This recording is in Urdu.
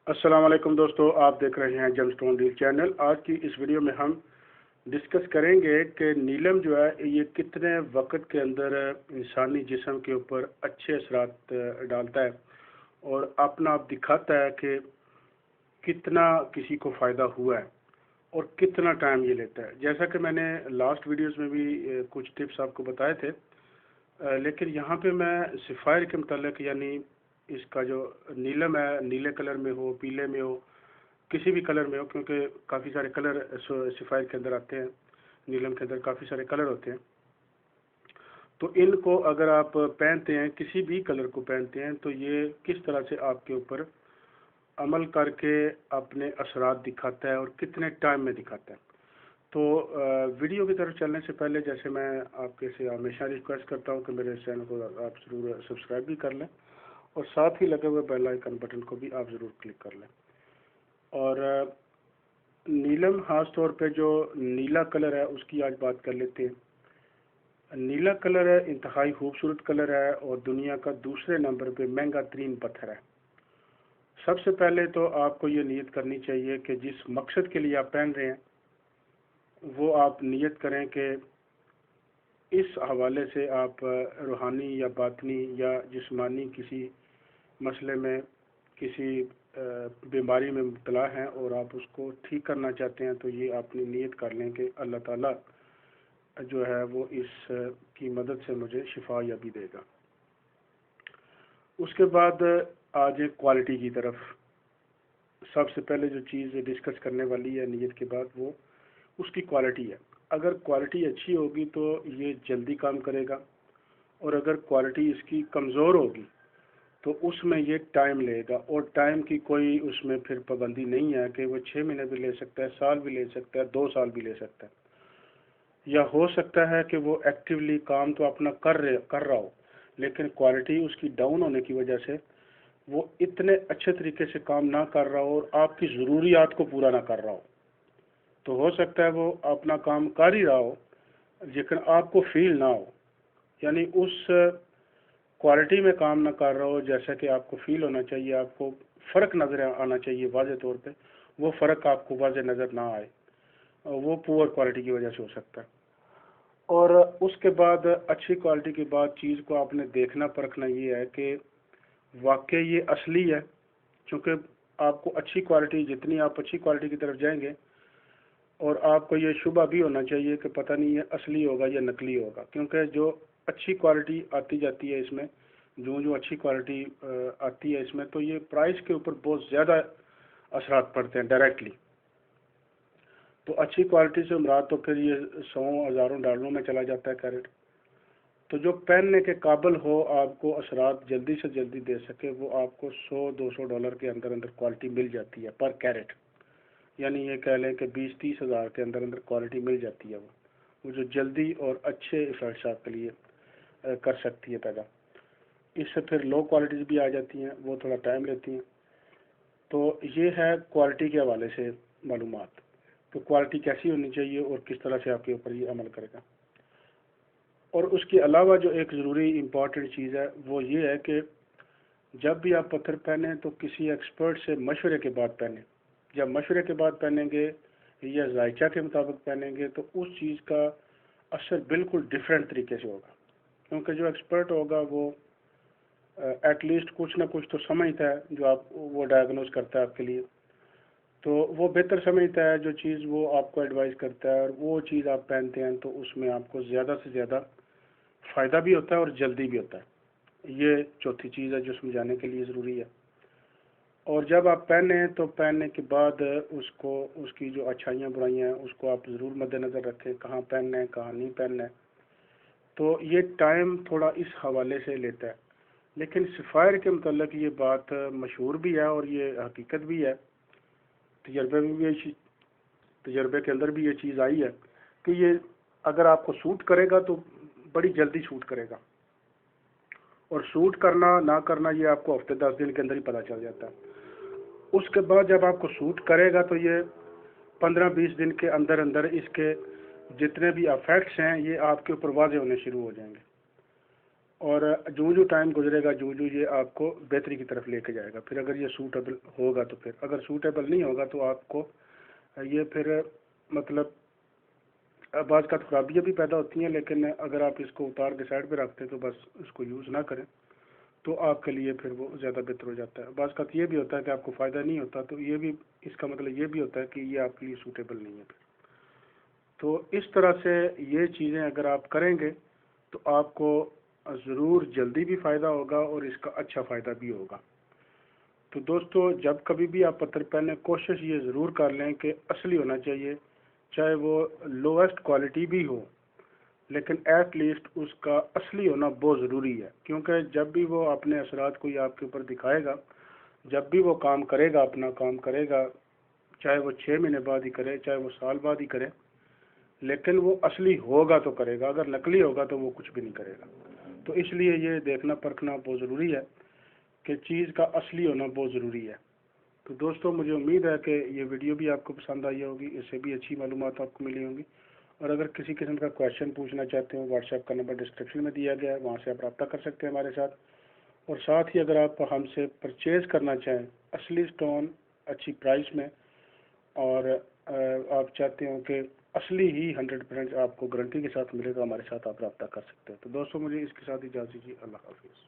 السلام علیکم دوستو، آپ دیکھ رہے ہیں جمسٹون ڈیل چینل۔ آج کی اس ویڈیو میں ہم ڈسکس کریں گے کہ نیلم جو ہے یہ کتنے وقت کے اندر انسانی جسم کے اوپر اچھے اثرات ڈالتا ہے اور اپنا آپ دکھاتا ہے کہ کتنا کسی کو فائدہ ہوا ہے اور کتنا ٹائم یہ لیتا ہے۔ جیسا کہ میں نے لاسٹ ویڈیوز میں بھی کچھ ٹپس آپ کو بتائے تھے، لیکن یہاں پہ میں سفائر کے متعلق، یعنی اس کا جو نیلم ہے، نیلے کلر میں ہو، پیلے میں ہو، کسی بھی کلر میں ہو، کیونکہ کافی سارے کلر سفائر کے اندر آتے ہیں، نیلم کے اندر کافی سارے کلر ہوتے ہیں، تو ان کو اگر آپ پہنتے ہیں، کسی بھی کلر کو پہنتے ہیں، تو یہ کس طرح سے آپ کے اوپر عمل کر کے اپنے اثرات دکھاتا ہے اور کتنے ٹائم میں دکھاتا ہے۔ تو ویڈیو کی طرف چلنے سے پہلے، جیسے میں آپ کے سے ہمیشہ ریکویسٹ کرتا ہوں کہ میرے چینل کو آپ ضرور سبسکرائب بھی کر لیں اور ساتھ ہی لگے ہوئے بیل آئیکن بٹن کو بھی آپ ضرور کلک کر لیں۔ اور نیلم خاص طور پہ جو نیلا کلر ہے اس کی آج بات کر لیتے ہیں۔ نیلا کلر ہے انتہائی خوبصورت کلر ہے اور دنیا کا دوسرے نمبر پہ مہنگا ترین پتھر ہے۔ سب سے پہلے تو آپ کو یہ نیت کرنی چاہیے کہ جس مقصد کے لیے آپ پہن رہے ہیں وہ آپ نیت کریں کہ اس حوالے سے آپ روحانی یا باطنی یا جسمانی کسی مسئلے میں، کسی بیماری میں مبتلا ہیں اور آپ اس کو ٹھیک کرنا چاہتے ہیں، تو یہ اپنی نیت کر لیں کہ اللہ تعالیٰ جو ہے وہ اس کی مدد سے مجھے شفا یابی دے گا۔ اس کے بعد آج ایک کوالٹی کی طرف، سب سے پہلے جو چیز ڈسکس کرنے والی ہے نیت کے بعد وہ اس کی کوالٹی ہے۔ اگر کوالٹی اچھی ہوگی تو یہ جلدی کام کرے گا، اور اگر کوالٹی اس کی کمزور ہوگی تو اس میں یہ ٹائم لے گا، اور ٹائم کی کوئی اس میں پھر پابندی نہیں ہے کہ وہ 6 مہینے بھی لے سکتا ہے، سال بھی لے سکتا ہے، 2 سال بھی لے سکتا ہے، یا ہو سکتا ہے کہ وہ ایکٹیولی کام تو اپنا کر رہا ہو، لیکن کوالٹی اس کی ڈاؤن ہونے کی وجہ سے وہ اتنے اچھے طریقے سے کام نہ کر رہا ہو اور آپ کی ضروریات کو پورا نہ کر رہا ہو۔ تو ہو سکتا ہے وہ اپنا کام کر ہی رہا ہو لیکن آپ کو فیل نہ ہو، یعنی اس کوالٹی میں کام نہ کر رہا ہو جیسا کہ آپ کو فیل ہونا چاہیے، آپ کو فرق نظر آنا چاہیے واضح طور پہ، وہ فرق آپ کو واضح نظر نہ آئے، وہ پور کوالٹی کی وجہ سے ہو سکتا ہے۔ اور اس کے بعد اچھی کوالٹی کے بعد چیز کو آپ نے دیکھنا پرکھنا یہ ہے کہ واقعی یہ اصلی ہے، چونکہ آپ کو اچھی کوالٹی، جتنی آپ اچھی کوالٹی کی طرف جائیں گے، اور آپ کو یہ شبہ بھی ہونا چاہیے کہ پتہ نہیں یہ اصلی ہوگا یا نقلی ہوگا، کیونکہ جو اچھی کوالٹی آتی جاتی ہے اس میں، جو اچھی کوالٹی آتی ہے اس میں، تو یہ پرائس کے اوپر بہت زیادہ اثرات پڑتے ہیں ڈائریکٹلی۔ تو اچھی کوالٹی سے مراد تو پھر یہ 100,000 ڈالروں میں چلا جاتا ہے کیرٹ۔ تو جو پہننے کے قابل ہو، آپ کو اثرات جلدی سے جلدی دے سکے، وہ آپ کو $100-200 کے اندر کوالٹی مل جاتی ہے پر کیرٹ، یعنی یہ کہہ لیں کہ 20-30 ہزار کے اندر کوالٹی مل جاتی ہے، وہ جو جلدی اور اچھے افیکٹس آپ کے لیے کر سکتی ہے پیدا۔ اس سے پھر لو کوالٹیز بھی آ جاتی ہیں، وہ تھوڑا ٹائم لیتی ہیں۔ تو یہ ہے کوالٹی کے حوالے سے معلومات، تو کوالٹی کیسی ہونی چاہیے اور کس طرح سے آپ کے اوپر یہ عمل کرے گا۔ اور اس کے علاوہ جو ایک ضروری امپورٹنٹ چیز ہے وہ یہ ہے کہ جب بھی آپ پتھر پہنیں تو کسی ایکسپرٹ سے مشورے کے بعد پہنیں۔ جب مشورے کے بعد پہنیں گے یا ذائچہ کے مطابق پہنیں گے تو اس چیز کا اثر بالکل ڈیفرنٹ طریقے سے ہوگا، کیونکہ جو ایکسپرٹ ہوگا وہ ایٹ لیسٹ کچھ نہ کچھ تو سمجھتا ہے، جو آپ وہ ڈائگنوز کرتا ہے آپ کے لیے، تو وہ بہتر سمجھتا ہے جو چیز وہ آپ کو ایڈوائز کرتا ہے، اور وہ چیز آپ پہنتے ہیں تو اس میں آپ کو زیادہ سے زیادہ فائدہ بھی ہوتا ہے اور جلدی بھی ہوتا ہے۔ یہ چوتھی چیز ہے جو سمجھانے کے لیے ضروری ہے۔ اور جب آپ پہنیں تو پہننے کے بعد اس کی جو اچھائیاں برائیاں ہیں اس کو آپ ضرور مد نظر رکھیں، کہاں پہننا ہے کہاں نہیں پہننا ہے۔ تو یہ ٹائم تھوڑا اس حوالے سے لیتا ہے، لیکن سفائر کے متعلق یہ بات مشہور بھی ہے اور یہ حقیقت بھی ہے، تجربے کے اندر بھی یہ چیز آئی ہے کہ یہ اگر آپ کو سوٹ کرے گا تو بڑی جلدی سوٹ کرے گا، اور سوٹ کرنا نہ کرنا یہ آپ کو ہفتے 10 دن کے اندر ہی پتہ چل جاتا ہے۔ اس کے بعد جب آپ کو سوٹ کرے گا تو یہ 15-20 دن کے اندر اس کے جتنے بھی افیکٹس ہیں یہ آپ کے اوپر واضح ہونے شروع ہو جائیں گے۔ اور جو ٹائم گزرے گا جو یہ آپ کو بہتری کی طرف لے کے جائے گا. پھر اگر یہ سوٹیبل ہوگا تو پھر، اگر سوٹیبل نہیں ہوگا تو آپ کو یہ پھر مطلب بعض کا خرابیاں بھی پیدا ہوتی ہیں، لیکن اگر آپ اس کو اتار کے سائڈ پہ رکھتے ہیں تو بس اس کو یوز نہ کریں تو آپ کے لیے پھر وہ زیادہ بہتر ہو جاتا ہے. بعض کا یہ بھی ہوتا ہے کہ آپ کو فائدہ نہیں ہوتا، تو یہ بھی اس کا مطلب یہ بھی ہوتا ہے کہ یہ آپ کے لیے سوٹیبل نہیں ہے پھر. تو اس طرح سے یہ چیزیں اگر آپ کریں گے تو آپ کو ضرور جلدی بھی فائدہ ہوگا اور اس کا اچھا فائدہ بھی ہوگا. تو دوستو، جب کبھی بھی آپ پتر پہنیں کوشش یہ ضرور کر لیں کہ اصلی ہونا چاہیے، چاہے وہ لویسٹ کوالٹی بھی ہو، لیکن ایٹ لیسٹ اس کا اصلی ہونا بہت ضروری ہے. کیونکہ جب بھی وہ اپنے اثرات کوئی آپ کے اوپر دکھائے گا، جب بھی وہ کام کرے گا، اپنا کام کرے گا، چاہے وہ 6 مہینے بعد ہی کرے، چاہے وہ سال بعد ہی کرے، لیکن وہ اصلی ہوگا تو کرے گا. اگر نقلی ہوگا تو وہ کچھ بھی نہیں کرے گا. تو اس لیے یہ دیکھنا پرکھنا بہت ضروری ہے کہ چیز کا اصلی ہونا بہت ضروری ہے. تو دوستو، مجھے امید ہے کہ یہ ویڈیو بھی آپ کو پسند آئی ہوگی، اس سے بھی اچھی معلومات آپ کو ملی ہوں گی. اور اگر کسی قسم کا کویشچن پوچھنا چاہتے ہیں، واٹس ایپ کا نمبر ڈسکرپشن میں دیا گیا ہے، وہاں سے آپ رابطہ کر سکتے ہیں ہمارے ساتھ. اور ساتھ ہی اگر آپ ہم سے پرچیز کرنا چاہیں اصلی سٹون اچھی پرائس میں، اور آپ چاہتے ہوں کہ اصلی ہی 100% آپ کو گارنٹی کے ساتھ ملے گا، ہمارے ساتھ آپ رابطہ کر سکتے ہیں. تو دوستو، مجھے اس کے ساتھ اجازت دیجیے. اللہ حافظ.